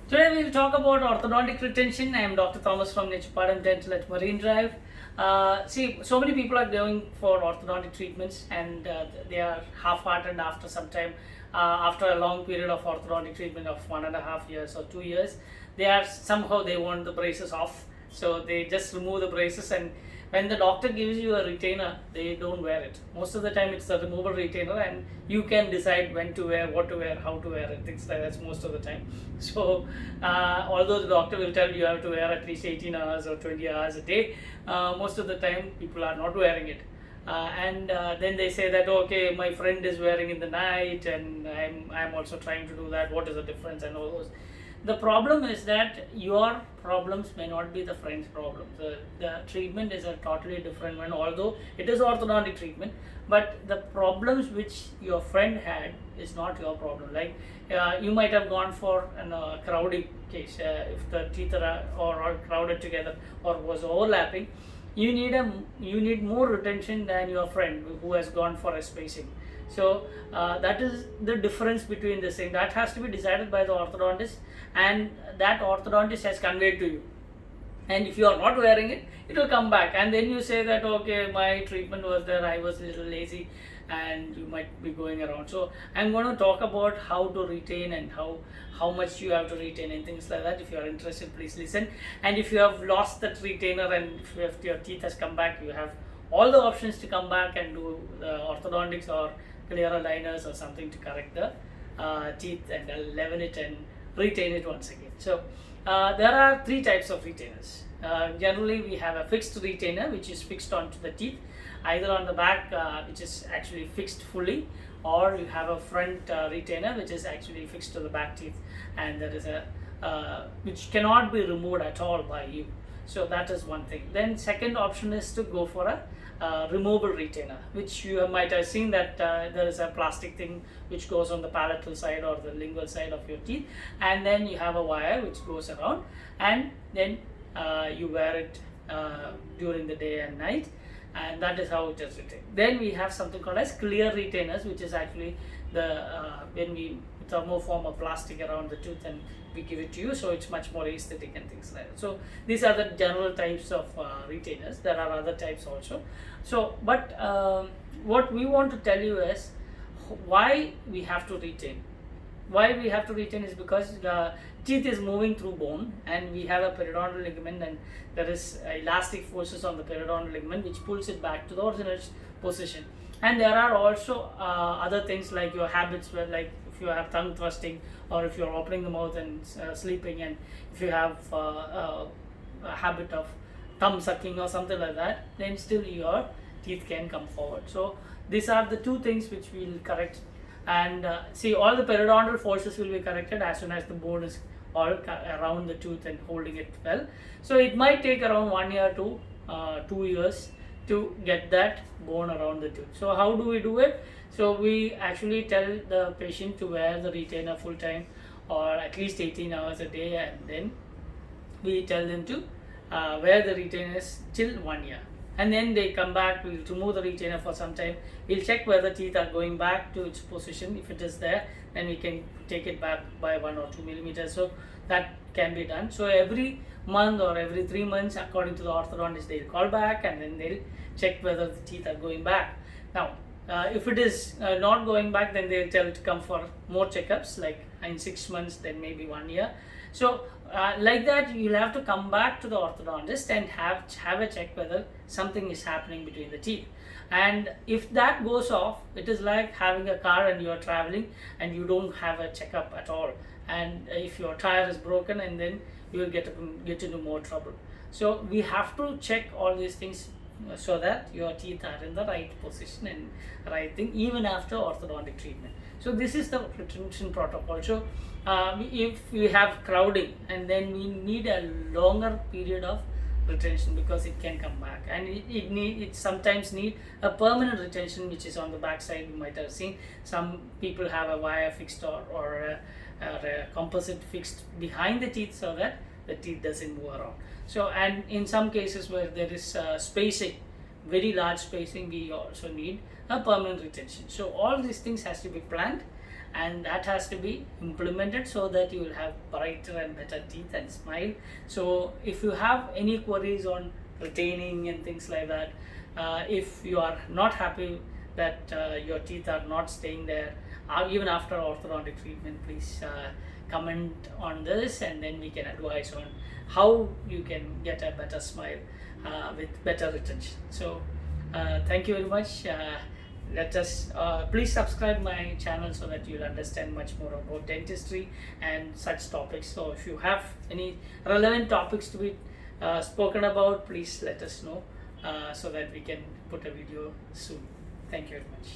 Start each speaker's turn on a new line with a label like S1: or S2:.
S1: Today we will talk about orthodontic retention. I am Dr. Thomas from Nechupadam Dental at Marine Drive. See, so many people are going for orthodontic treatments and they are half-hearted after some time. After a long period of orthodontic treatment of 1.5 years or 2 years, they want the braces off. So they just remove the braces, and when the doctor gives you a retainer, they don't wear it. Most of the time it's a removable retainer, and you can decide when to wear, what to wear, how to wear it, things like that most of the time. So although the doctor will tell you have to wear at least 18 hours or 20 hours a day, most of the time people are not wearing it. And then they say that, okay, my friend is wearing in the night and I'm also trying to do that, what is the difference, and all those. The problem is that your problems may not be the friend's problem. The treatment is a totally different one, although it is orthodontic treatment, but the problems which your friend had is not your problem. Like you might have gone for a crowding case, if the teeth are all crowded together or was overlapping, you need more retention than your friend who has gone for a spacing. So that is the difference between this thing. That has to be decided by the orthodontist, and that orthodontist has conveyed to you. And if you are not wearing it, it will come back, and then you say that, okay, my treatment was there, I was a little lazy, and you might be going around. So I'm going to talk about how to retain and how much you have to retain and things like that. If you are interested, please listen. And if you have lost that retainer and if your teeth has come back, you have all the options to come back and do the orthodontics or clear aligners or something to correct the teeth and level it and retain it once again. So there are three types of retainers. Generally we have a fixed retainer which is fixed onto the teeth, either on the back which is actually fixed fully, or you have a front retainer which is actually fixed to the back teeth, and there is a which cannot be removed at all by you. So that is one thing. Then second option is to go for a removable retainer, which you might have seen that there is a plastic thing which goes on the palatal side or the lingual side of your teeth, and then you have a wire which goes around, and then you wear it during the day and night, and that is how it is retained. Then we have something called as clear retainers, which is actually the when we thermoform a plastic around the tooth and we give it to you, so it's much more aesthetic and things like that. So these are the general types of retainers. There are other types also. So but what we want to tell you is why we have to retain. Why we have to retain is because the teeth is moving through bone, and we have a periodontal ligament, and there is elastic forces on the periodontal ligament which pulls it back to the original position. And there are also other things like your habits, where like if you have tongue thrusting, or if you're opening the mouth and sleeping, and if you have a habit of thumb sucking or something like that, then still your teeth can come forward. So these are the two things which we will correct. And see, all the periodontal forces will be corrected as soon as the bone is all around the tooth and holding it well. So it might take around 1 year to 2 years to get that bone around the tooth. So how do we do it? So we actually tell the patient to wear the retainer full time or at least 18 hours a day, and then we tell them to wear the retainers till 1 year. And then they come back, we'll remove the retainer for some time, we'll check whether teeth are going back to its position. If it is there, then we can take it back by 1 or 2 millimeters. So that can be done. So every month or every 3 months, according to the orthodontist, they'll call back and then they'll check whether the teeth are going back. Now if it is not going back, then they'll tell to come for more checkups, like in 6 months, then maybe 1 year. So like that, you'll have to come back to the orthodontist and have a check whether something is happening between the teeth. And if that goes off, it is like having a car and you are traveling and you don't have a checkup at all. And if your tire is broken, and then you will get into more trouble. So we have to check all these things so that your teeth are in the right position and right thing even after orthodontic treatment. So this is the Protrusion Protocol. So if we have crowding, and then we need a longer period of retention because it can come back, and it sometimes need a permanent retention which is on the back side. You might have seen some people have a wire fixed or a composite fixed behind the teeth so that the teeth doesn't move around. So, and in some cases where there is spacing, very large spacing, we also need a permanent retention. So all these things has to be planned, and that has to be implemented so that you will have brighter and better teeth and smile. So if you have any queries on retaining and things like that, if you are not happy that your teeth are not staying there even after orthodontic treatment, please comment on this, and then we can advise on how you can get a better smile with better retention. So thank you very much. Please subscribe my channel so that you'll understand much more about dentistry and such topics. So if you have any relevant topics to be spoken about, please let us know so that we can put a video soon. Thank you very much.